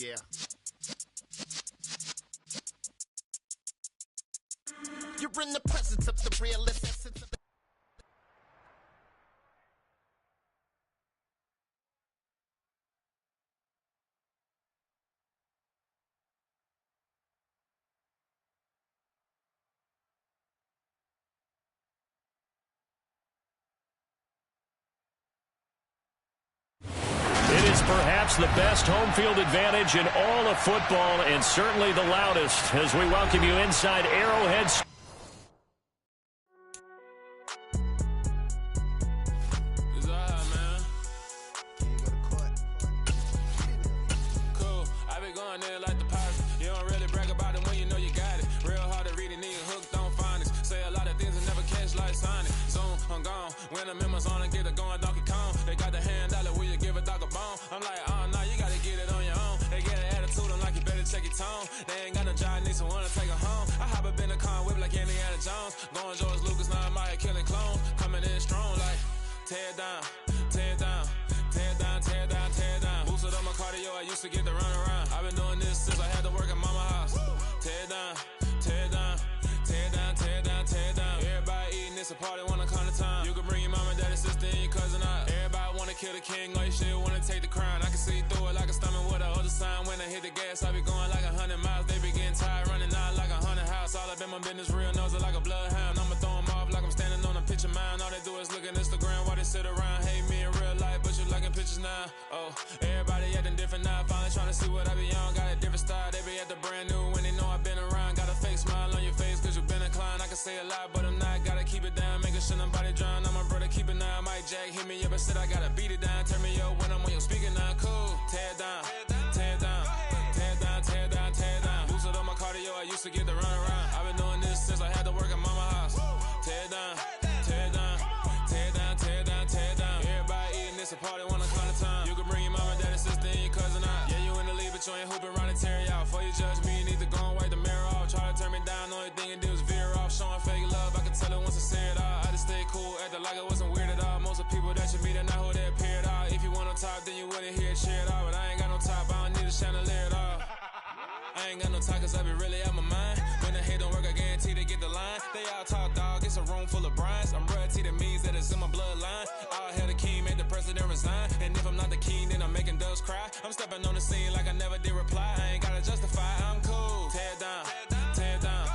Yeah. You're in the presence of the realist essence of the It is perhaps the best home field advantage in all of football, and certainly the loudest, as we welcome you inside Arrowhead. Cool, I be going there like the Pirates. You don't really brag about it when you know you got it. Real hard to read it, nigga hooked on phonics. Say a lot of things and never catch like Sonic. Zoom, I'm gone. When the members on and get it going Donkey Kong. They got the hand dollar, will you give a dog a bone? I'm like, oh no, you gotta get it on your own. They get an attitude, I'm like, you better check your tone. They ain't got no job, need someone to take her home. I hop up in the car, whip like Indiana Jones. Going George Lucas, now I'm out here killing clones. Coming in strong like, tear down, tear down, tear down, tear down, tear down. Boosted up my cardio, I used to get to run around. I've been doing this since I had to work at mama house. Tear down, tear down, tear down, tear down, tear down. Everybody eating, it's a party, wanna come to time. You can bring your mama, daddy, sister, and your cousin out. Everybody wanna kill the king, or you shit wanna take the crown. I can see through it like a stomach with a other sign. When I hit the gas, I be going like 100 miles. They be getting tired, running out like 100 house. All up in my business, real nose like a bloodhound. I'ma throw them off like I'm standing on a picture mound. All they do is look at Instagram while they sit around. Hate me in real life, but you liking pictures now. Oh, everybody acting different now. Finally trying to see what I be on. Got a different style, they be at the brand new when they know I've been around. Got a fake smile on your face cause you been inclined. I can say a lot, but I'm not. Gotta keep it down, making sure nobody drown. I'm my brother, keep it now. Mike Jack hit me up and said I gotta beat it down. Turn me up when I'm on your speaker now. Cool, tear down, tear down, tear down, tear down, tear down. Boosted up my cardio, I used to get to run around. I've been doing this since I had to work at mama house. Tear down, tear down, tear down, tear down, tear down. Everybody eating, it's a party, wanna come to time. You can bring your mama, daddy, sister, and your cousin out. Yeah, you in the lead, but you ain't hooping around and tear you out. Before you judge me, you need to go and wipe the mirror off. Try to turn me down, the only thing you did was veer off. Showing fake love, I can tell it once I say it all. I just stay cool, acting like it wasn't weird at all. Most of the people that you meet are not who they appear at all. If you want on top, then you wouldn't hear it cheer at all. But I ain't got no top, I don't need a chandelier at all. I ain't got no talk cause I be really out my mind. When the hate don't work, I guarantee they get the line. They all talk dog, it's a room full of brinds. I'm royalty, that means that it's in my bloodline. All hell the king, made the president resign. And if I'm not the king, then I'm making doves cry. I'm stepping on the scene like I never did reply. I ain't gotta justify, I'm cool. Tear down, tear down,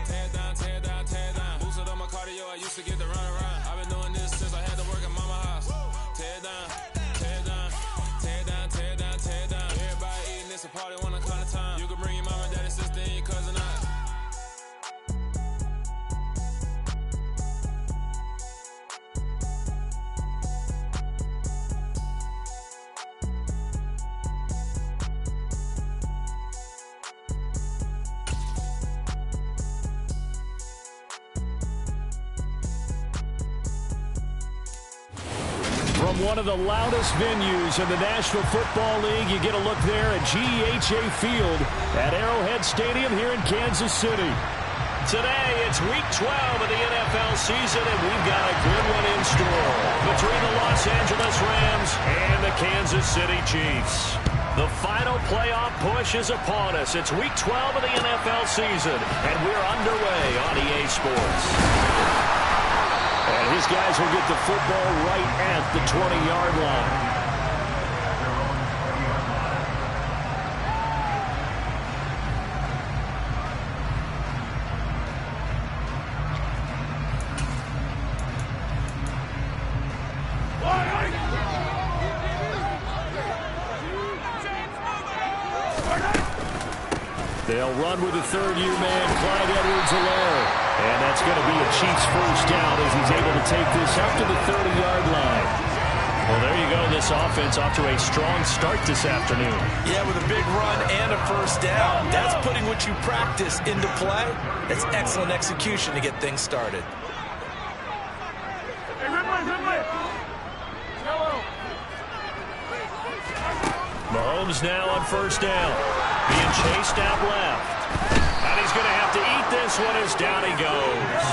tear down, tear down, tear down. Boosted up my cardio, I used to get to run around. I've been doing this since I had to work at mama house. Tear down, tear down, tear down, tear down, tear down. Everybody eating, it's a party, wanna come to time. You can bring your mama, daddy, sister, and your cousin out. From one of the loudest venues in the National Football League, you get a look there at GEHA Field at Arrowhead Stadium here in Kansas City. Today, it's Week 12 of the NFL season, and we've got a good one in store between the Los Angeles Rams and the Kansas City Chiefs. The final playoff push is upon us. It's Week 12 of the NFL season, and we're underway on EA Sports. And his guys will get the football right at the 20-yard line. They'll run with the third-year man, Clyde Edwards-Helaire. And that's going to be a Chiefs first down as he's able to take this up to the 30-yard line. Well, there you go. This offense off to a strong start this afternoon. Yeah, with a big run and a first down. That's putting what you practice into play. That's excellent execution to get things started. Mahomes now on first down. Being chased out left. And he's going to have to eat this one as down he goes.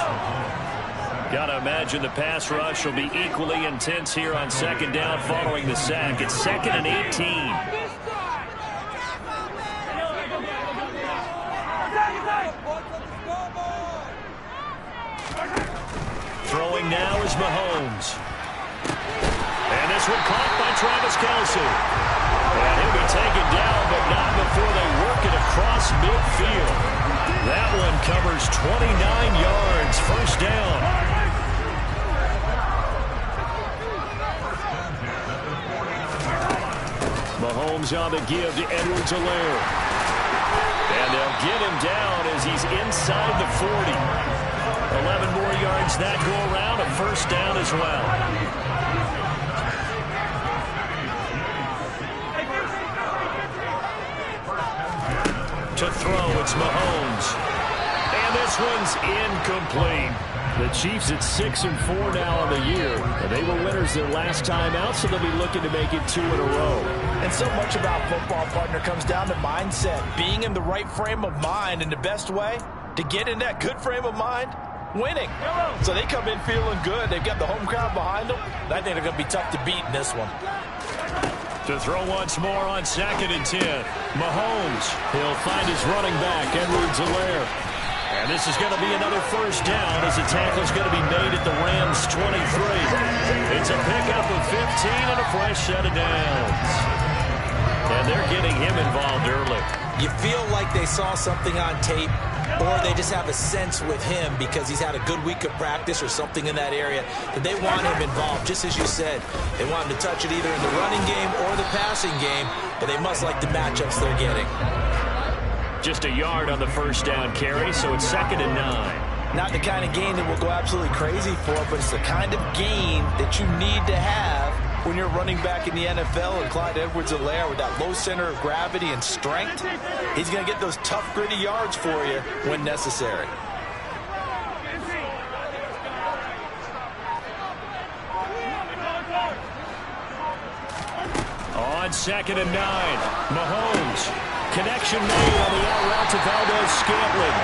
Got to imagine the pass rush will be equally intense here on second down following the sack. It's 2nd and 18. Throwing now is Mahomes. And this one caught by Travis Kelce. And he'll be taken down, but not before they work it across midfield. That one covers 29 yards, first down. Mahomes on the give to Edwards-Helaire. And they'll get him down as he's inside the 40. 11 more yards that go around, a first down as well. To throw, it's Mahomes. And this one's incomplete. The Chiefs at 6-4 now on the year. They were winners their last time out, so they'll be looking to make it 2 in a row. And so much about football, partner, comes down to mindset. Being in the right frame of mind, and the best way to get in that good frame of mind, winning. So they come in feeling good. They've got the home crowd behind them. I think they're going to be tough to beat in this one. To throw once more on 2nd and 10. Mahomes, he'll find his running back, Edwards-Helaire. And this is going to be another first down as the tackle's going to be made at the Rams' 23. It's a pickup of 15 and a fresh set of downs. And they're getting him involved early. You feel like they saw something on tape, or they just have a sense with him because he's had a good week of practice or something in that area that they want him involved. Just as you said, they want him to touch it either in the running game or the passing game, but they must like the matchups they're getting. Just a yard on the first down carry, so it's 2nd and 9. Not the kind of gain that we'll go absolutely crazy for, but it's the kind of gain that you need to have when you're running back in the NFL. And Clyde Edwards-Helaire, with that low center of gravity and strength, he's going to get those tough, gritty yards for you when necessary. On 2nd and 9, Mahomes. Connection made on the out route to Valdez-Scantling.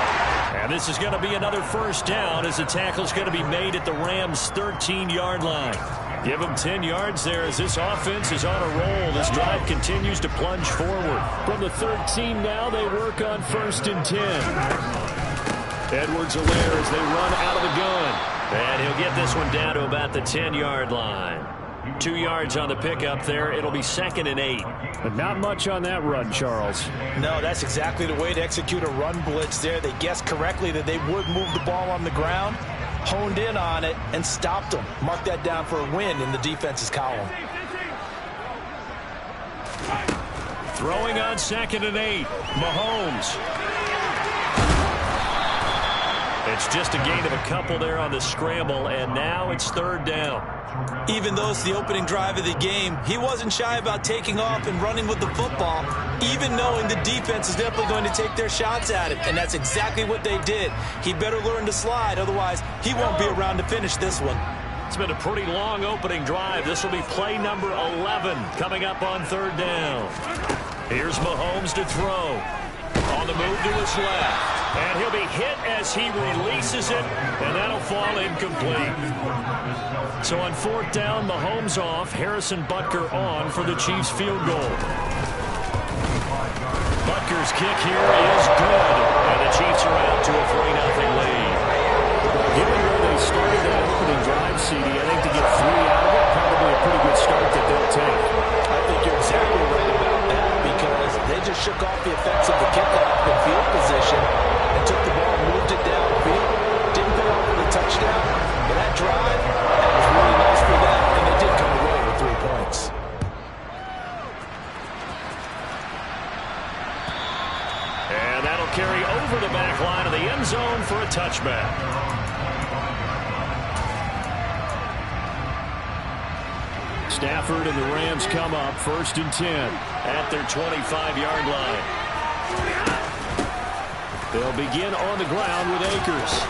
And this is going to be another first down as the tackle's going to be made at the Rams' 13-yard line. Give them 10 yards there as this offense is on a roll. This drive continues to plunge forward. From the 13 now, they work on 1st and 10. Edwards-Helaire as they run out of the gun. And he'll get this one down to about the 10-yard line. 2 yards on the pickup there. It'll be 2nd and 8. But not much on that run, Charles. No, that's exactly the way to execute a run blitz there. They guessed correctly that they would move the ball on the ground, honed in on it, and stopped them. Mark that down for a win in the defense's column. Throwing on 2nd and 8. Mahomes. It's just a gain of a couple there on the scramble, and now it's 3rd down. Even though it's the opening drive of the game, he wasn't shy about taking off and running with the football, even knowing the defense is definitely going to take their shots at him, and that's exactly what they did. He better learn to slide, otherwise he won't be around to finish this one. It's been a pretty long opening drive. This will be play number 11 coming up on 3rd down. Here's Mahomes to throw. On the move to his left. And he'll be hit as he releases it, and that'll fall incomplete. So on 4th down, Mahomes off, Harrison Butker on for the Chiefs field goal. Butker's kick here is good, and the Chiefs are out to a 3-0 lead. Given where they started that opening drive, CD, I think to get 3 out of it, probably a pretty good start that they'll take. I think you're exactly right about that, because they just shook off the effects of the kickoff and field position and took the ball, moved it downfield. Didn't pay off with a touchdown, but that drive, that was really nice for them, and they did come away with 3 points. And that'll carry over the back line of the end zone for a touchback. Stafford and the Rams come up 1st and 10 at their 25-yard line. They'll begin on the ground with Akers.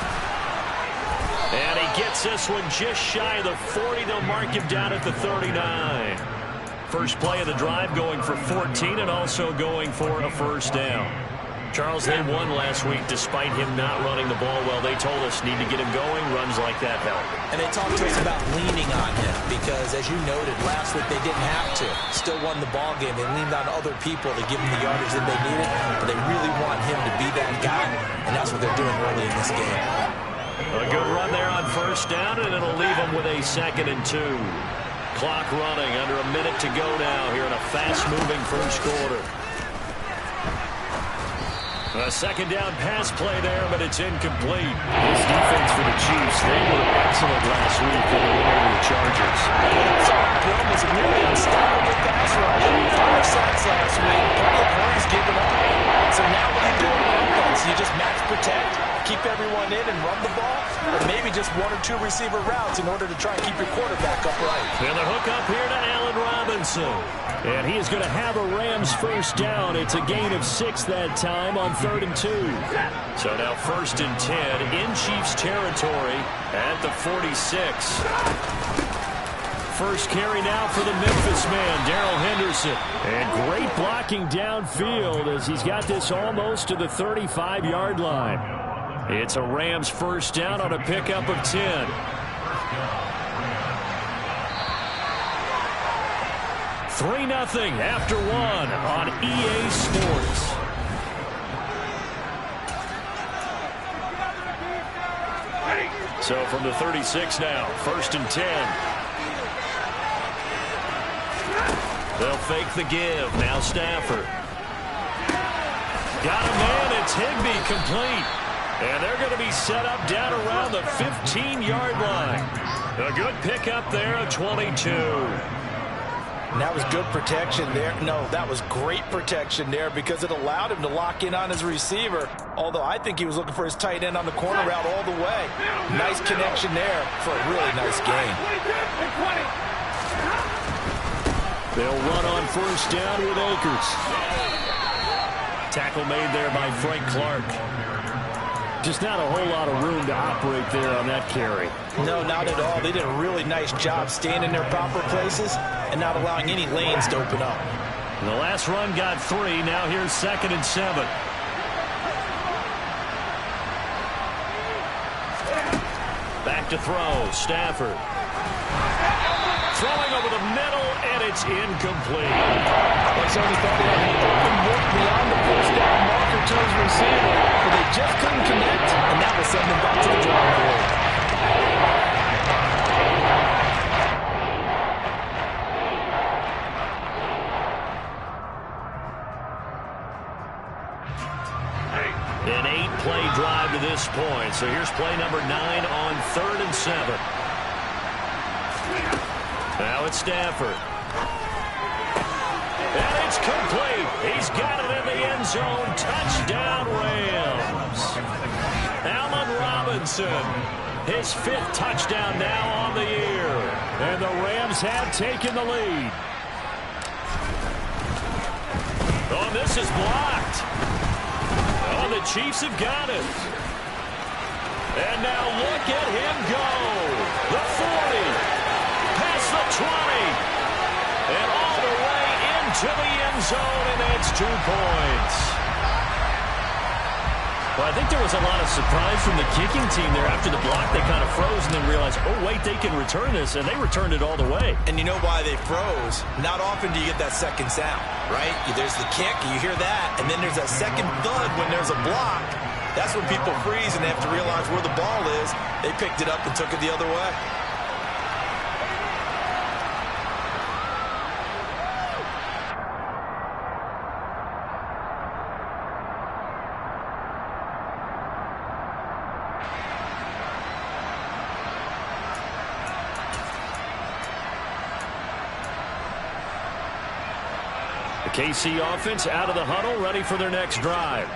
And he gets this one just shy of the 40. They'll mark him down at the 39. First play of the drive going for 14 and also going for a first down. Charles, they won last week despite him not running the ball well. They told us need to get him going. Runs like that help. And they talked to us about leaning on him because, as you noted, last week they didn't have to. Still won the ball game. They leaned on other people to give them the yardage that they needed, but they really want him to be that guy, and that's what they're doing early in this game. A good run there on first down, and it'll leave them with a 2nd and 2. Clock running, under a minute to go now here in a fast-moving first quarter. A 2nd down pass play there, but it's incomplete. This defense for the Chiefs, they were excellent last week in the win over the Chargers. Bill was a really unstoppable pass rush. 5 sacks last week, plenty of points given up. So now what do you do on offense? You just max protect, keep everyone in and run the ball, or maybe just 1 or 2 receiver routes in order to try and keep your quarterback upright. And the hook up here to Allen Robinson. And he is going to have a Rams first down. It's a gain of 6 that time on 3rd and 2. So now 1st and 10 in Chiefs territory at the 46. First carry now for the Memphis man, Darrell Henderson. And great blocking downfield as he's got this almost to the 35-yard line. It's a Rams first down on a pickup of 10. 3-0 after 1 on EA Sports. So from the 36 now, 1st and 10. They'll fake the give. Now Stafford. Got a man. It's Higbee complete. And they're going to be set up down around the 15-yard line. A good pickup there of 22. And that was good protection there. No, that was great protection there because it allowed him to lock in on his receiver. Although I think he was looking for his tight end on the corner route all the way. Nice connection there for a really nice gain. They'll run on first down with Akers. Tackle made there by Frank Clark. Just not a whole lot of room to operate there on that carry. No, not at all. They did a really nice job staying in their proper places and not allowing any lanes to open up. The last run got 3. Now here's 2nd and 7. Back to throw. Stafford. Throwing over the middle, and it's incomplete. Like somebody thought he had an open look beyond the first down marker to his receiver, but they just couldn't connect, and that will send them back to the drawing board. An 8-play drive to this point. So here's play number 9 on 3rd and 7. Now it's Stafford. And it's complete. He's got it in the end zone. Touchdown, Rams. Allen Robinson. His 5th touchdown now on the year. And the Rams have taken the lead. Oh, this is blocked. Oh, the Chiefs have got it. And now look at him go. The 40. Past the 20. And all the way into the end zone, and it's 2 points. Well, I think there was a lot of surprise from the kicking team there. After the block, they kind of froze and then realized, oh, wait, they can return this, and they returned it all the way. And you know why they froze? Not often do you get that second sound, right? There's the kick, you hear that, and then there's that second thud when there's a block. That's when people freeze and they have to realize where the ball is. They picked it up and took it the other way. The KC offense out of the huddle, ready for their next drive.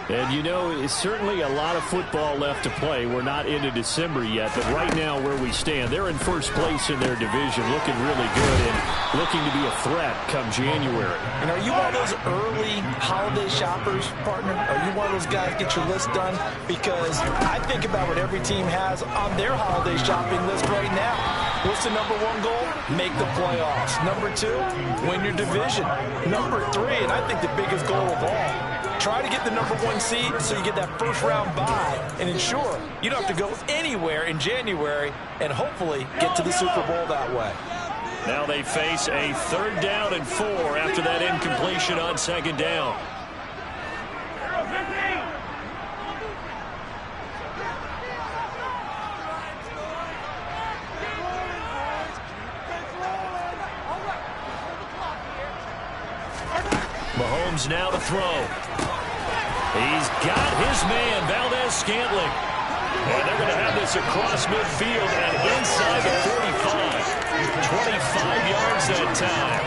And, you know, it's certainly a lot of football left to play. We're not into December yet, but right now where we stand, they're in first place in their division, looking really good and looking to be a threat come January. And are you one of those early holiday shoppers, partner? Are you one of those guys get your list done? Because I think about what every team has on their holiday shopping list right now. What's the number 1 goal? Make the playoffs. Number 2, win your division. Number 3, and I think the biggest goal of all, try to get the number 1 seed so you get that first round bye and ensure you don't have to go anywhere in January and hopefully get to the Super Bowl that way. Now they face a 3rd down and 4 after that incompletion on 2nd down. Mahomes now to throw. He's got his man, Valdez-Scantling. And they're going to have this across midfield and inside the 45. 25 yards that time.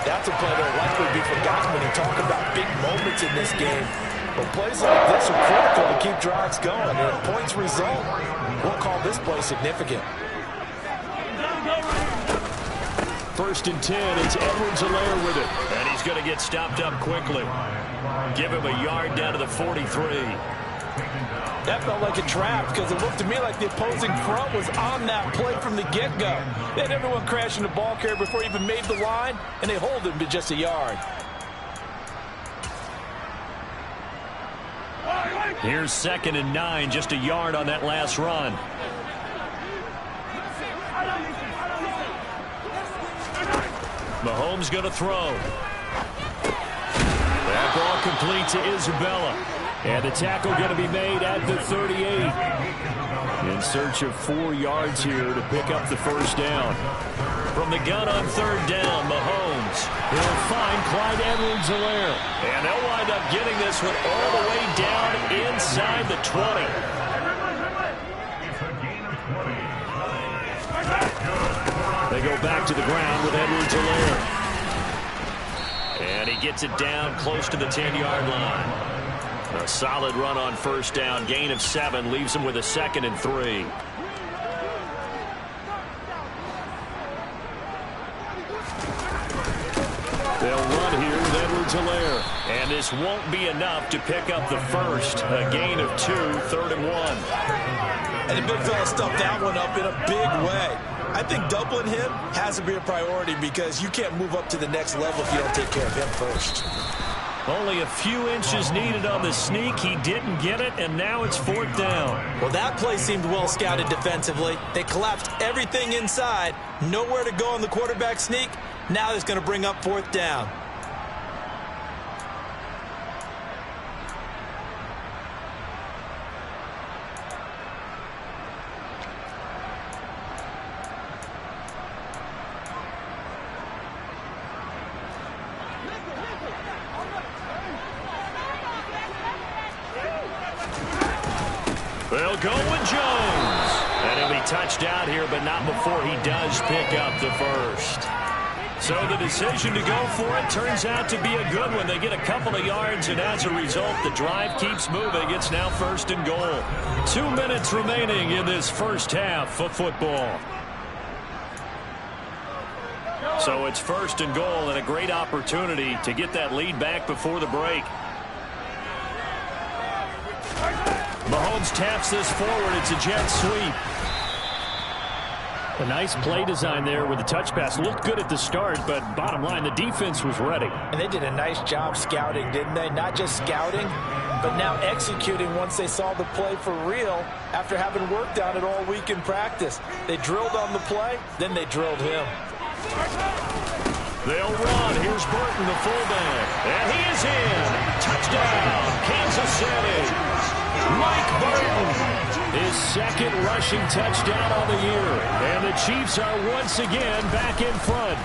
That's a play that will likely be forgotten when you talk about big moments in this game. But plays like this are critical to keep drives going. And if points result, we'll call this play significant. 1st and 10, it's Edwards-Helaire with it. And he's going to get stopped up quickly. Give him a yard down to the 43. That felt like a trap because it looked to me like the opposing front was on that play from the get-go. They had everyone crashing the ball carrier before he even made the line, and they hold him to just a yard. Here's 2nd and 9, just a yard on that last run. Mahomes going to throw. That ball complete to Isabella. And the tackle going to be made at the 38. In search of 4 yards here to pick up the first down. From the gun on 3rd down, Mahomes. He'll find Clyde Edwards-Helaire. And they'll wind up getting this one all the way down inside the 20. They go back to the ground with Edwards-Helaire. And he gets it down close to the 10-yard line. A solid run on 1st down. Gain of 7 leaves him with a 2nd and 3. They'll run here with Edwards-Helaire. And this won't be enough to pick up the first. A gain of 2, 3rd and 1. And the big fella stuffed that one up in a big way. I think doubling him has to be a priority because you can't move up to the next level if you don't take care of him first. Only a few inches needed on the sneak. He didn't get it, and now it's 4th down. Well, that play seemed well scouted defensively. They collapsed everything inside. Nowhere to go on the quarterback sneak. Now it's going to bring up 4th down. They'll go with Jones. And he'll be touched out here, but not before he does pick up the first. So the decision to go for it turns out to be a good one. They get a couple of yards, and as a result, the drive keeps moving. It's now 1st and goal. 2 minutes remaining in this first half of football. So it's 1st and goal, and a great opportunity to get that lead back before the break. Mahomes taps this forward. It's a jet sweep. A nice play design there with the touch pass. Looked good at the start, but bottom line, the defense was ready. And they did a nice job scouting, didn't they? Not just scouting, but now executing once they saw the play for real after having worked on it all week in practice. They drilled on the play, then they drilled him. They'll run. Here's Burton, the fullback. And he is in. Touchdown, Kansas City. Mike Burton, his 2nd rushing touchdown on the year. And the Chiefs are once again back in front.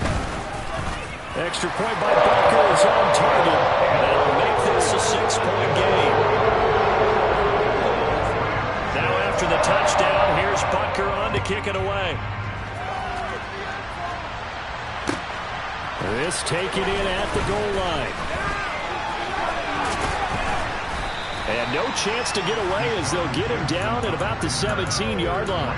Extra point by Butker is on target. And that'll make this a 6-point game. Now after the touchdown, here's Butker on to kick it away. This taken in at the goal line. And no chance to get away as they'll get him down at about the 17-yard line.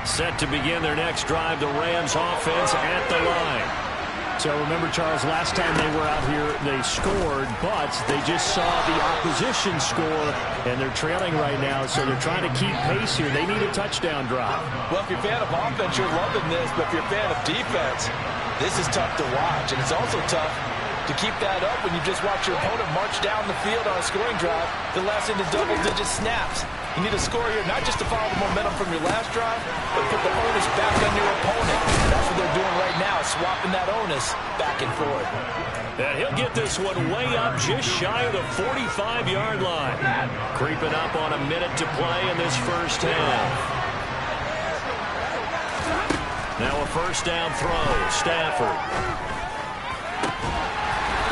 Set to begin their next drive, the Rams offense at the line. So remember, Charles, last time they were out here, they scored, but they just saw the opposition score, and they're trailing right now, so they're trying to keep pace here. They need a touchdown drive. Well, if you're a fan of offense, you're loving this, but if you're a fan of defense, this is tough to watch, and it's also tough to keep that up when you just watch your opponent march down the field on a scoring drive that lasts into double-digit snaps. You need a score here, not just to follow the momentum from your last drive, but put the onus back on your opponent. That's what they're doing right now, swapping that onus back and forth. And he'll get this one way up just shy of the 45-yard line. Creeping up on a minute to play in this first half. Now a first down throw, Stafford.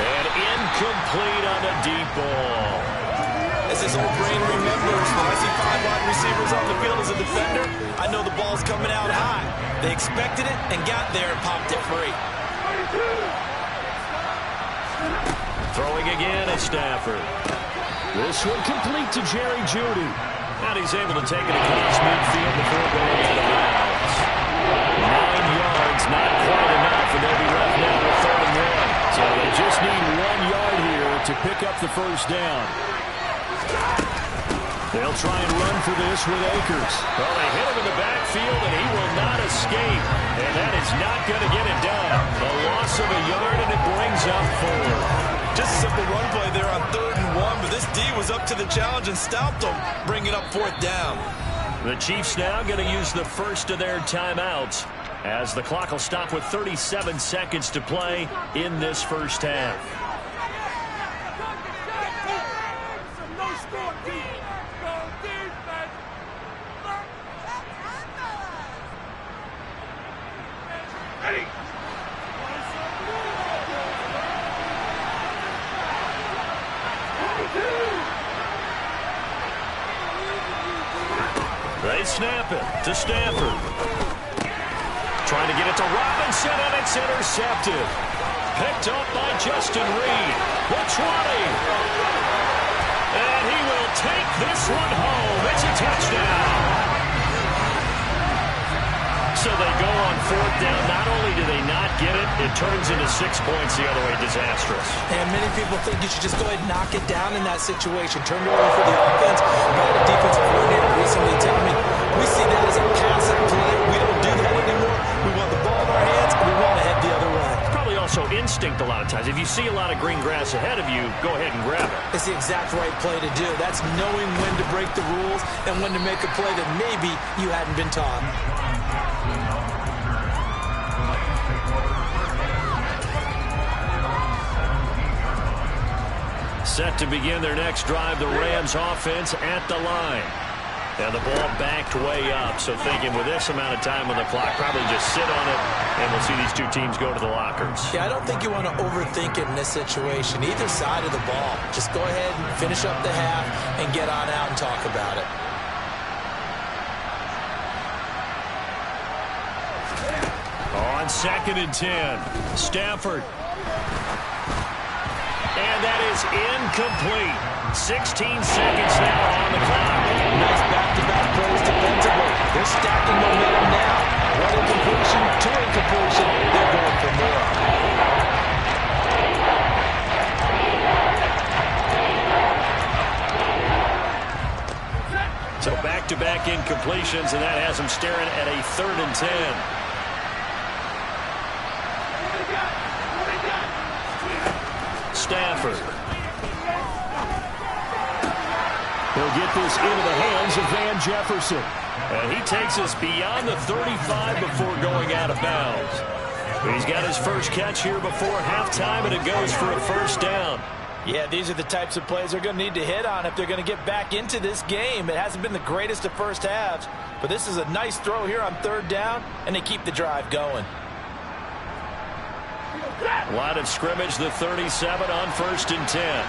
And incomplete on the deep ball. As his old brain remembers, when I see 5 wide receivers on the field as a defender, I know the ball's coming out high. They expected it and got there and popped it free. Throwing again is Stafford. This one complete to Jerry Jeudy. And he's able to take it across midfield before going out of bounds. 9 yards, not quite enough, and they'll be left now with 3rd and 1. So they just need 1 yard here to pick up the first down. They'll try and run for this with Akers. Well, they hit him in the backfield, and he will not escape. And that is not going to get it done. A loss of a yard, and it brings up 4. Just a simple run play there on 3rd and 1, but this D was up to the challenge and stopped them, bringing up 4th down. The Chiefs now going to use the first of their timeouts as the clock will stop with 37 seconds to play in this first half. They snap it to Stafford. Trying to get it to Robinson, and it's intercepted. Picked up by Justin Reed. The 20. And he will take this one home. It's a touchdown. So they go on 4th down. Not only do they not get it, it turns into 6 points the other way. Disastrous. And many people think you should just go ahead and knock it down in that situation. Turn it over for the offense. I had a defensive coordinator recently tell me, we see that as a passive play. We don't do that anymore. We want the ball in our hands, and we want to head the other way. It's probably also instinct a lot of times. If you see a lot of green grass ahead of you, go ahead and grab it. It's the exact right play to do. That's knowing when to break the rules and when to make a play that maybe you hadn't been taught. Set to begin their next drive, the Rams offense at the line. And the ball backed way up, so thinking with this amount of time on the clock, probably just sit on it, and we'll see these two teams go to the lockers. Yeah, I don't think you want to overthink it in this situation, either side of the ball. Just go ahead and finish up the half and get on out and talk about it. On 2nd and 10, Stafford. And that is incomplete. 16 seconds now on the clock. Nice back-to-back plays defensively. They're stacking momentum now. 1 incompletion, 2 incompletion. They're going for more. So back-to-back incompletions, and that has them staring at a 3rd and 10. Stafford. He'll get this into the hands of Van Jefferson. And he takes us beyond the 35 before going out of bounds. He's got his first catch here before halftime, and it goes for a first down. Yeah, these are the types of plays they're going to need to hit on if they're going to get back into this game. It hasn't been the greatest of first halves, but this is a nice throw here on 3rd down, and they keep the drive going. Line of scrimmage, the 37 on 1st and 10.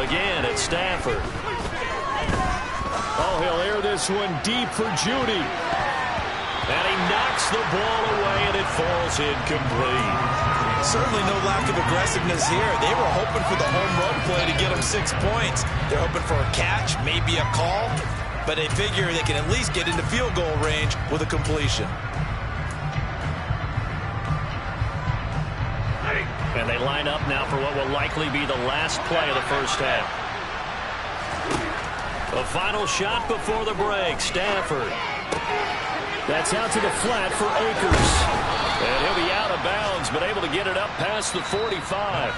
Again, it's Stafford. Oh, he'll air this one deep for Jeudy. And he knocks the ball away, and it falls incomplete. Certainly no lack of aggressiveness here. They were hoping for the home run play to get them 6 points. They're hoping for a catch, maybe a call, but they figure they can at least get into field goal range with a completion. And they line up now for what will likely be the last play of the first half. The final shot before the break, Stafford. That's out to the flat for Akers. And he'll be out of bounds, but able to get it up past the 45.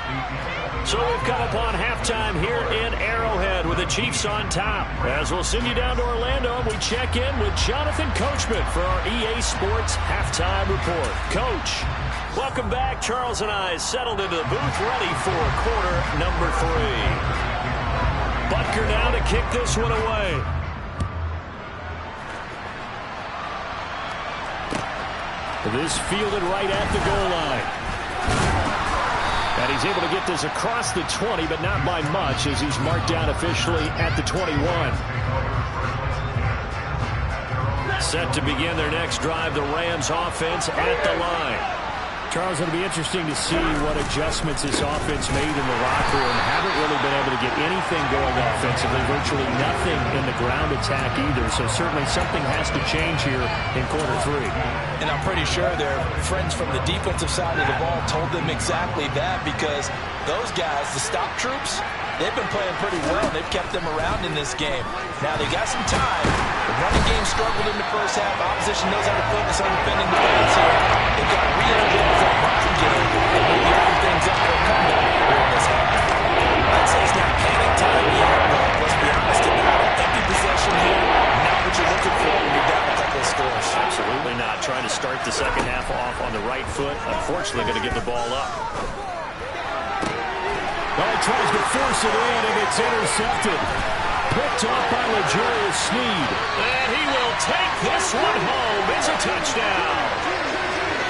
So we've come upon halftime here in Arrowhead with the Chiefs on top. As we'll send you down to Orlando, and we check in with Jonathan Coachman for our EA Sports Halftime Report. Coach, welcome back. Charles and I settled into the booth, ready for quarter number 3. Butker now to kick this one away. This fielded right at the goal line. And he's able to get this across the 20, but not by much, as he's marked down officially at the 21. Set to begin their next drive, the Rams offense at the line. Charles, it'll be interesting to see what adjustments this offense made in the locker room. Haven't really been able to get anything going offensively, virtually nothing in the ground attack either. So certainly something has to change here in quarter 3. And I'm pretty sure their friends from the defensive side of the ball told them exactly that, because those guys, the stop troops, they've been playing pretty well. They've kept them around in this game. Now they got some time. The running game struggled in the first half. Opposition knows how to focus on defending the pass here. They've got to re-energize that running game and maybe open things up for a comeback here in this half. I'd say it's not panic time yet, but let's be honest about it. Empty possession here. Not what you're looking for when you're down a couple of scores. Absolutely not. Trying to start the second half off on the right foot. Unfortunately, going to give the ball up. Well, he tries to force it in, and it's intercepted. Picked off by L'Jarius Sneed. And he will take this one home. It's a touchdown.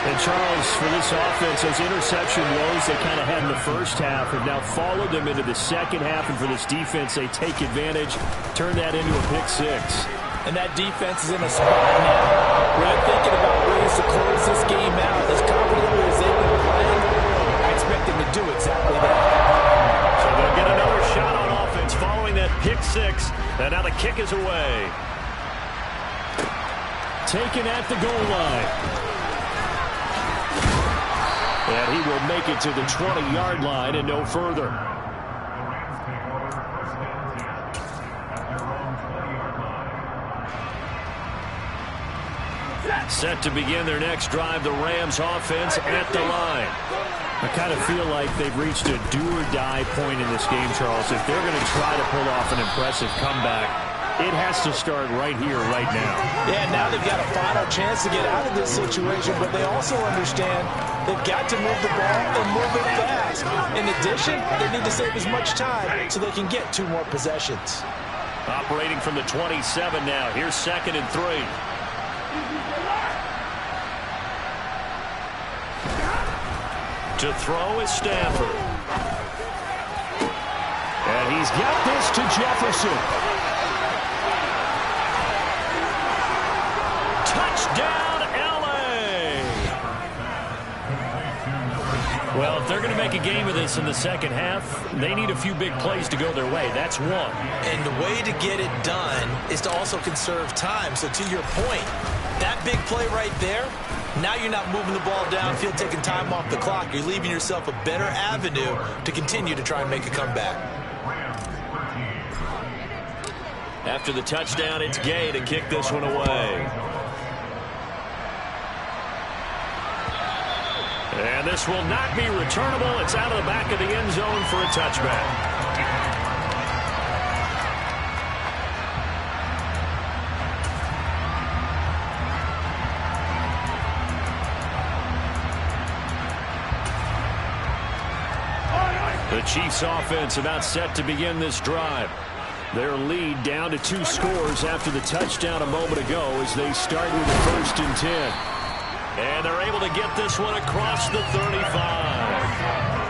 And Charles, for this offense, those interception lows they kind of had in the first half have now followed them into the second half. And for this defense, they take advantage, turn that into a pick 6. And that defense is in a spot now where they're thinking about ways to close this game out. As confidently as they've been playing, I expect them to do exactly that. So they'll get another shot on offense following that pick 6. And now the kick is away. Taken at the goal line. And he will make it to the 20-yard line and no further. Set to begin their next drive, the Rams offense at the line. I kind of feel like they've reached a do-or-die point in this game, Charles. If they're going to try to pull off an impressive comeback, it has to start right here, right now. Yeah, now they've got a final chance to get out of this situation, but they also understand they've got to move the ball and move it fast. In addition, they need to save as much time so they can get 2 more possessions. Operating from the 27 now. Here's 2nd and 3. To throw is Stafford. And he's got this to Jefferson. Touchdown, L.A. Well, if they're going to make a game of this in the second half, they need a few big plays to go their way. That's one. And the way to get it done is to also conserve time. So to your point, that big play right there, now you're not moving the ball downfield, taking time off the clock. You're leaving yourself a better avenue to continue to try and make a comeback. After the touchdown, it's Gay to kick this one away. And this will not be returnable. It's out of the back of the end zone for a touchback. The Chiefs offense about set to begin this drive. Their lead down to 2 scores after the touchdown a moment ago as they start with the 1st and 10. And they're able to get this one across the 35.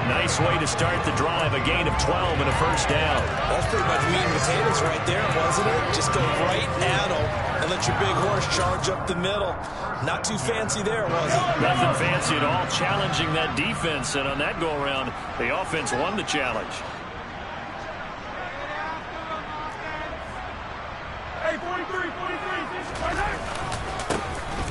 Nice way to start the drive, a gain of 12 and a first down. That's pretty much meat and potatoes right there, wasn't it? Just go right at them and let your big horse charge up the middle. Not too fancy there, was it? Nothing fancy at all, challenging that defense. And on that go-around, the offense won the challenge.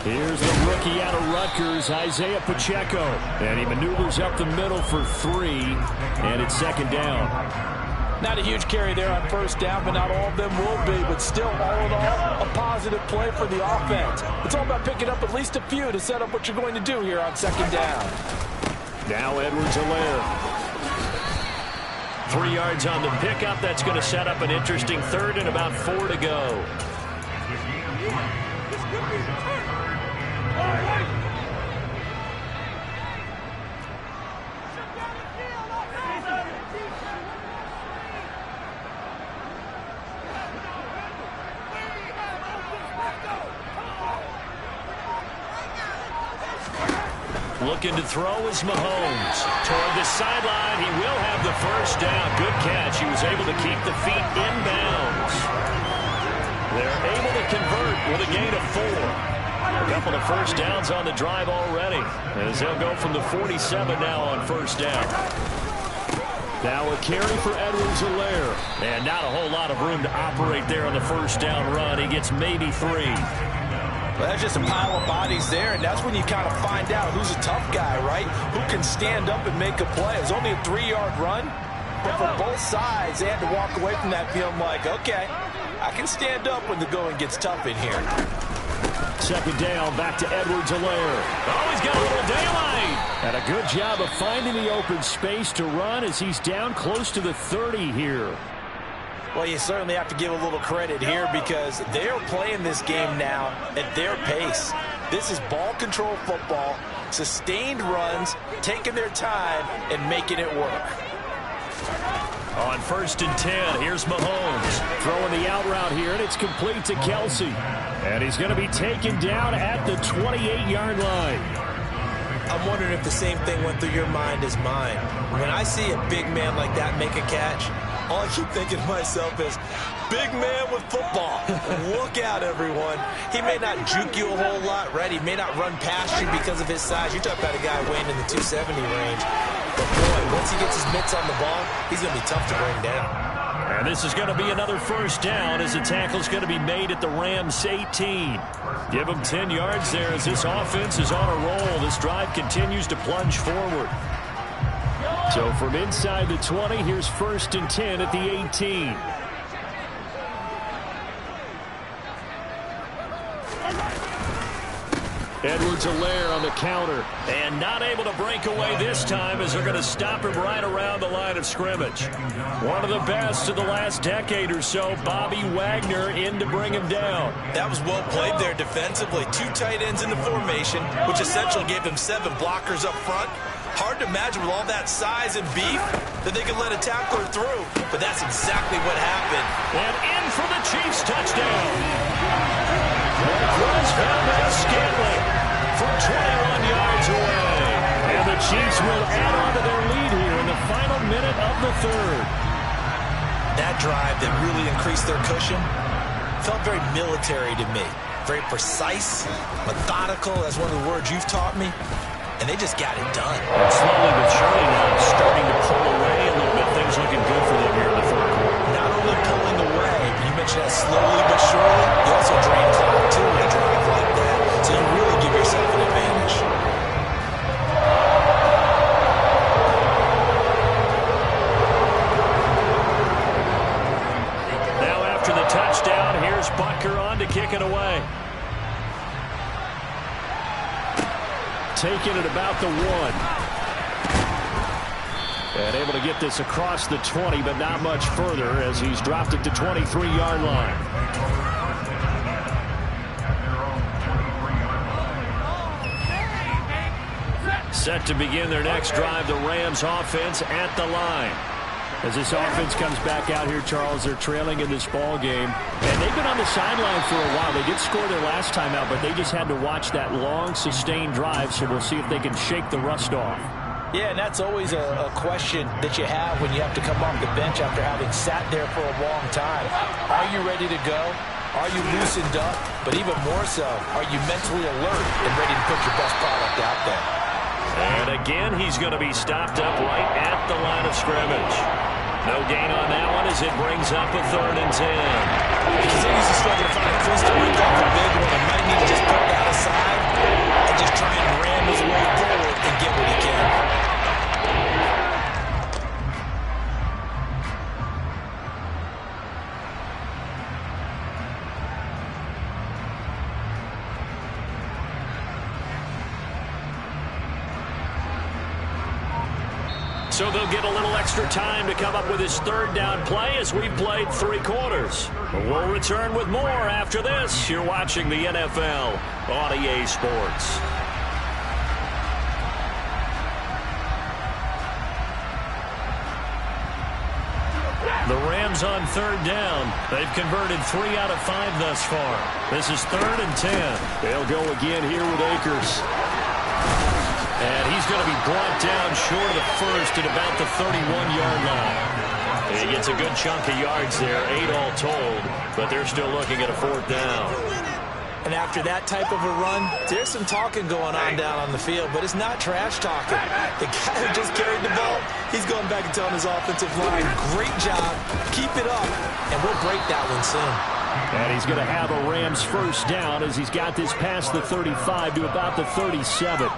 Here's the rookie out of Rutgers, Isaiah Pacheco. And he maneuvers up the middle for 3, and it's 2nd down. Not a huge carry there on first down, but not all of them will be. But still, all in all, a positive play for the offense. It's all about picking up at least a few to set up what you're going to do here on second down. Now Edwards-Helaire. 3 yards on the pickup. That's going to set up an interesting third and about 4 to go. Looking to throw is Mahomes. Toward the sideline, he will have the first down. Good catch. He was able to keep the feet inbounds. They're able to convert with a gain of 4. A couple of first downs on the drive already, as they'll go from the 47 now on first down. Now a carry for Edwards-Helaire. And not a whole lot of room to operate there on the first down run. He gets maybe 3. Well, that's just a pile of bodies there, and that's when you kind of find out who's a tough guy, right? Who can stand up and make a play. It was only a 3-yard run, but for both sides, they had to walk away from that feeling like, okay, I can stand up when the going gets tough in here. Second down, back to Edwards-Helaire. Oh, he's got a little daylight. And a good job of finding the open space to run as he's down close to the 30 here. Well, you certainly have to give a little credit here because they're playing this game now at their pace. This is ball control football, sustained runs, taking their time, and making it work. On first and 10, here's Mahomes. Throwing the out route here, and it's complete to Kelsey. And he's going to be taken down at the 28-yard line. I'm wondering if the same thing went through your mind as mine. When I see a big man like that make a catch, all I keep thinking to myself is, big man with football. Look out, everyone. He may not juke you a whole lot, right? He may not run past you because of his size. You're talking about a guy weighing in the 270 range. But, boy, once he gets his mitts on the ball, he's going to be tough to bring down. And this is going to be another first down as the tackle's going to be made at the Rams' 18. Give them 10 yards there as this offense is on a roll. This drive continues to plunge forward. So from inside the 20, here's first and 10 at the 18. Edwards-Helaire on the counter. And not able to break away this time as they're going to stop him right around the line of scrimmage. One of the best of the last decade or so, Bobby Wagner in to bring him down. That was well played there defensively. 2 tight ends in the formation, which essentially gave them 7 blockers up front. Hard to imagine with all that size and beef that they could let a tackler through. But that's exactly what happened. And in for the Chiefs touchdown. Marquez Valdes-Scantling from 21 yards away. And the Chiefs will add on to their lead here in the final minute of the third. That drive that really increased their cushion felt very military to me. Very precise, methodical. That's one of the words you've taught me. And they just got it done. And slowly but surely now starting to pull away a little bit. Things looking good for them here in the third quarter. Not only pulling away, but you mentioned that slowly but surely, you also drain clock too in a drive like that. So you really give yourself an advantage. Now after the touchdown, here's Butker on to kick it away. Taking it about the 1. And able to get this across the 20, but not much further as he's dropped it to 23-yard line. Set to begin their next drive, the Rams offense at the line. As this offense comes back out here, Charles, they're trailing in this ball game. And they've been on the sideline for a while. They did score their last time out, but they just had to watch that long, sustained drive, so we'll see if they can shake the rust off. Yeah, and that's always a question that you have when you have to come off the bench after having sat there for a long time. Are you ready to go? Are you loosened up? But even more so, are you mentally alert and ready to put your best product out there? And again, he's going to be stopped up right at the line of scrimmage. No gain on that one as it brings up a 3rd and 10. He continues to struggle to find a place to break off a big one. He might need to just put that aside and just try and ram his way forward and get what he can. So they'll get a little extra time to come up with his third down play as we've played 3 quarters. We'll return with more after this. You're watching the NFL on EA Sports. The Rams on third down. They've converted 3 out of 5 thus far. This is 3rd and 10. They'll go again here with Akers. And he's going to be brought down short of the first at about the 31-yard line. He gets a good chunk of yards there, 8 all told, but they're still looking at a 4th down. And after that type of a run, there's some talking going on down on the field, but it's not trash talking. The guy who just carried the ball, he's going back and telling his offensive line, great job, keep it up, and we'll break that one soon. And he's going to have a Rams first down as he's got this past the 35 to about the 37.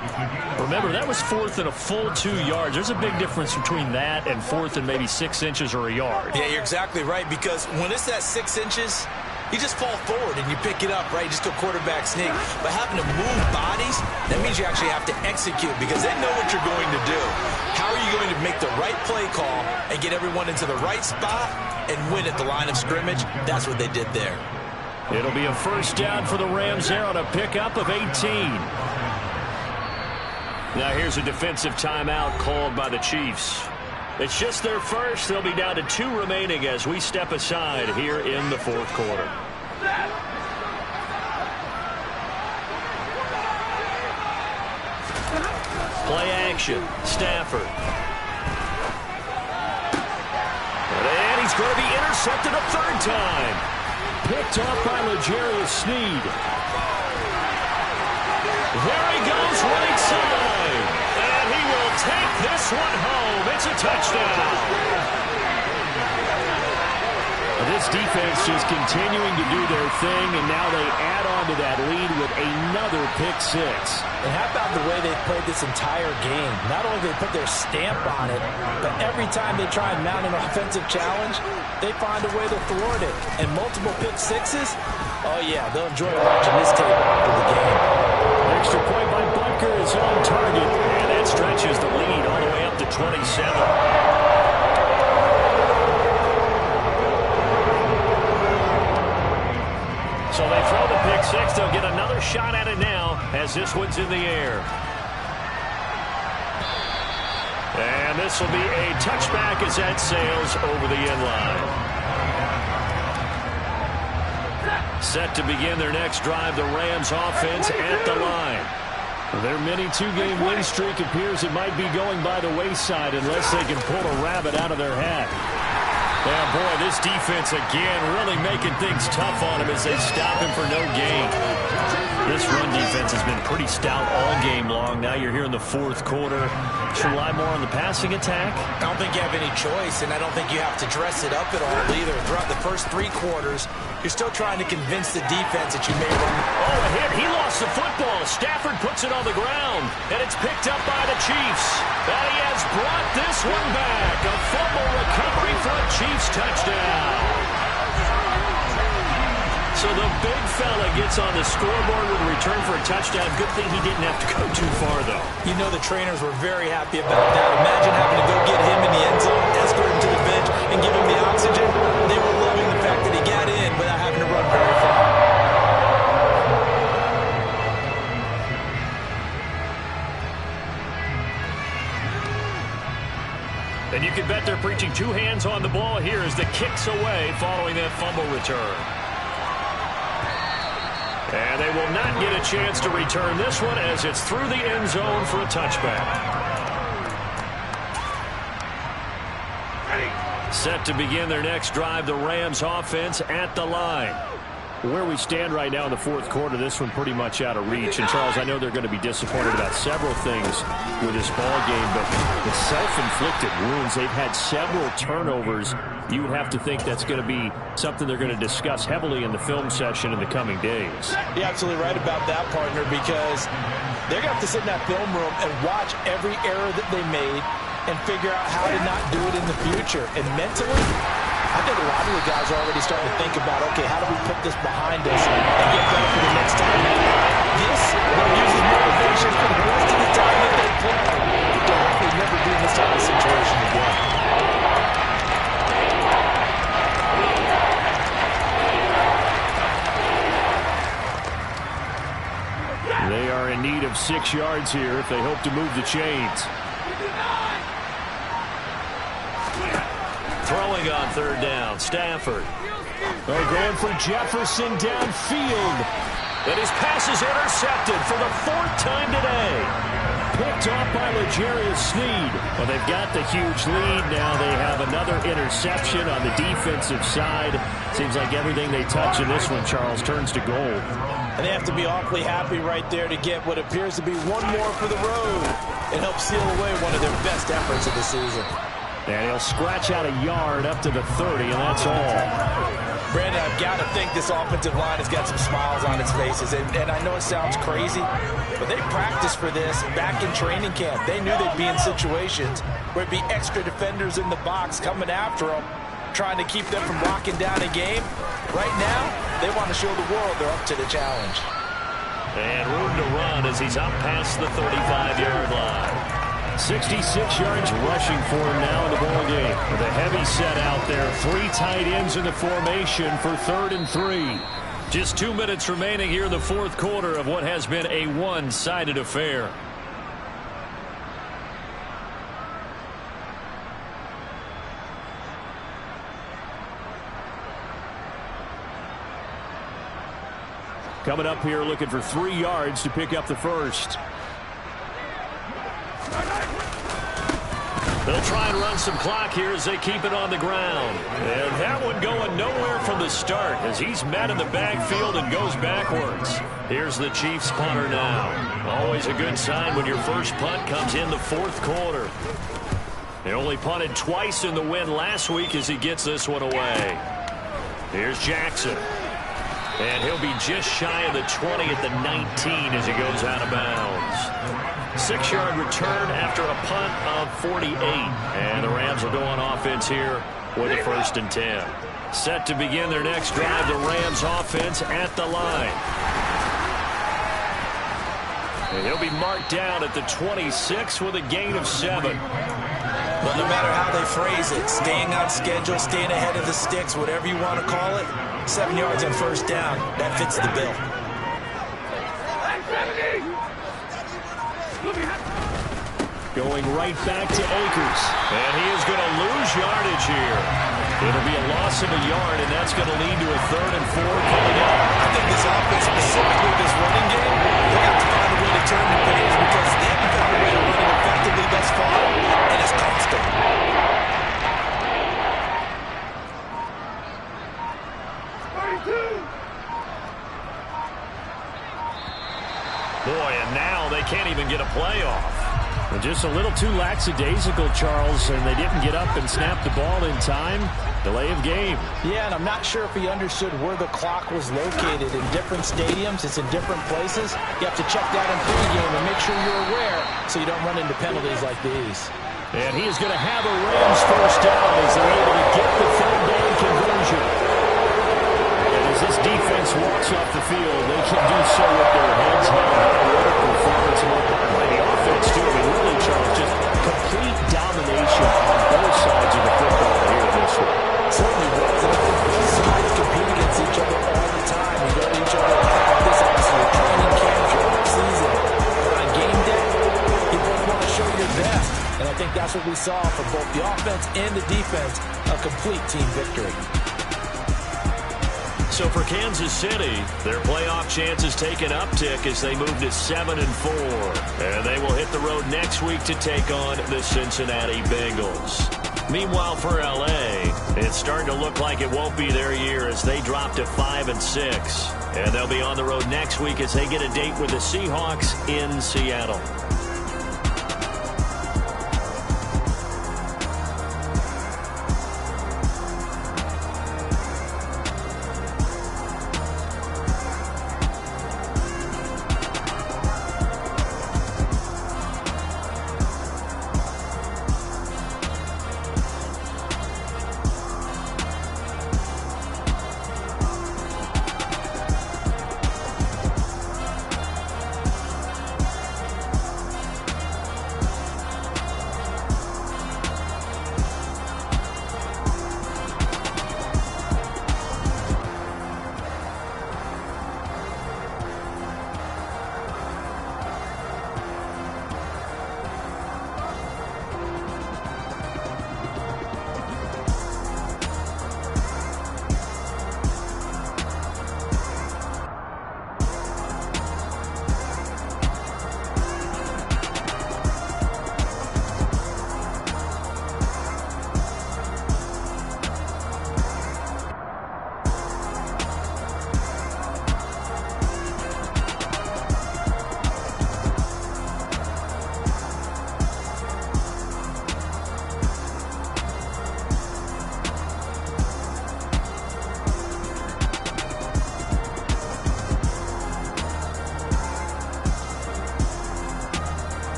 Remember, that was 4th and a full 2 yards. There's a big difference between that and 4th and maybe 6 inches or a yard. Yeah, you're exactly right, because when it's that 6 inches, you just fall forward and you pick it up, right? You just go quarterback sneak. But having to move bodies, that means you actually have to execute because they know what you're going to do. How are you going to make the right play call and get everyone into the right spot and win at the line of scrimmage? That's what they did there. It'll be a first down for the Rams there on a pickup of 18. Now here's a defensive timeout called by the Chiefs. It's just their first. They'll be down to 2 remaining as we step aside here in the 4th quarter. Play action. Stafford. And he's going to be intercepted a 3rd time. Picked off by L'Jarius Sneed. There he goes, right side. And he will take this one home. It's a touchdown. This defense just continuing to do their thing, and now they add on to that lead with another pick 6. And how about the way they played this entire game? Not only did they put their stamp on it, but every time they try and mount an offensive challenge, they find a way to thwart it. And multiple pick 6s, oh yeah, they'll enjoy watching this tape after the game. Extra point by Butker is on target, and that stretches the lead all the way up to 27. So they throw the pick 6. They'll get another shot at it now as this one's in the air. And this will be a touchback as that sails over the end line. Set to begin their next drive, the Rams offense at the line. Their mini 2-game win streak appears it might be going by the wayside unless they can pull a rabbit out of their hat. Yeah, boy, this defense again really making things tough on him as they stop him for no gain. This run defense has been pretty stout all game long. Now you're here in the 4th quarter. Should rely more on the passing attack? I don't think you have any choice, and I don't think you have to dress it up at all either. Throughout the first 3 quarters, you're still trying to convince the defense that you may run. Oh, a hit. He lost the football. Stafford puts it on the ground, and it's picked up by the Chiefs. And he has brought this one back. A fumble recovery for a Chiefs touchdown. So the big fella gets on the scoreboard with a return for a touchdown. Good thing he didn't have to go too far, though. You know the trainers were very happy about that. Imagine having to go get him in the end zone, escort him to the bench, and give him the oxygen. They were loving the fact that he got in without having to run very far. And you can bet they're preaching 2 hands on the ball here as the kick's away following that fumble return. And they will not get a chance to return this one as it's through the end zone for a touchback. Set to begin their next drive, the Rams offense at the line. Where we stand right now in the 4th quarter, this one pretty much out of reach. And, Charles, I know they're going to be disappointed about several things with this ball game, but the self-inflicted wounds, they've had several turnovers. You would have to think that's going to be something they're going to discuss heavily in the film session in the coming days. You're absolutely right about that, partner, because they're going to have to sit in that film room and watch every error that they made and figure out how to not do it in the future. And mentally, I think a lot of the guys are already starting to think about, okay, how do we put this behind us and get better for the next time? This will use as motivation for the rest of the time that they play. They never be in this type of situation in need of 6 yards here if they hope to move the chains. Throwing on third down, Stafford. They're going for Jefferson downfield. And his pass is intercepted for the 4th time today. Picked off by L'Jarius Sneed. Well, they've got the huge lead. Now they have another interception on the defensive side. Seems like everything they touch in this one, Charles, turns to gold. And they have to be awfully happy right there to get what appears to be one more for the road and help seal away one of their best efforts of the season. And he'll scratch out a yard up to the 30, and that's all. Brandon, I've got to think this offensive line has got some smiles on its faces. And I know it sounds crazy, but they practiced for this back in training camp. They knew they'd be in situations where it'd be extra defenders in the box coming after them, trying to keep them from locking down a game. Right now, they want to show the world they're up to the challenge. And room to run as he's up past the 35-yard line. 66 yards rushing for him now in the ball game. With a heavy set out there. 3 tight ends in the formation for 3rd and 3. Just 2 minutes remaining here in the 4th quarter of what has been a one-sided affair. Coming up here looking for 3 yards to pick up the first. They'll try and run some clock here as they keep it on the ground. And that one going nowhere from the start as he's met in the backfield and goes backwards. Here's the Chiefs punter now. Always a good sign when your first punt comes in the 4th quarter. They only punted twice in the win last week as he gets this one away. Here's Jackson. And he'll be just shy of the 20 at the 19 as he goes out of bounds. 6-yard return after a punt of 48. And the Rams will go on offense here with a 1st and 10. Set to begin their next drive, the Rams offense at the line. And he'll be marked down at the 26 with a gain of 7. But no matter how they phrase it, staying on schedule, staying ahead of the sticks, whatever you want to call it, 7 yards on 1st down, that fits the bill. Going right back to Akers. And he is going to lose yardage here. It'll be a loss of a yard, and that's going to lead to a 3rd and 4 coming up. I think this offense, specifically this running game, they have to find a way to turn the page because they haven't found a way to run it effectively thus far, and it's cost them. Boy, and now they can't even get a playoff. Just a little too lackadaisical, Charles, and they didn't get up and snap the ball in time. Delay of game. Yeah, and I'm not sure if he understood where the clock was located. In different stadiums, it's in different places. You have to check that in pregame and make sure you're aware so you don't run into penalties like these. And he is going to have a Rams 1st down as they're able to get the 3rd down conversion. And as this defense walks off the field, they can do so with their heads held high. What a performance by the offense, too. I mean, really, Charles, just complete domination on both sides of the football here in this one. Certainly was. And I think both sides compete against each other all the time. You go to each other like this, obviously, your training camp, your off-season. But on game day, you both want to show your best. And I think that's what we saw from both the offense and the defense, a complete team victory. So for Kansas City, their playoff chances take an uptick as they move to 7-4. And they will hit the road next week to take on the Cincinnati Bengals. Meanwhile, for L.A., it's starting to look like it won't be their year as they drop to 5-6. And they'll be on the road next week as they get a date with the Seahawks in Seattle.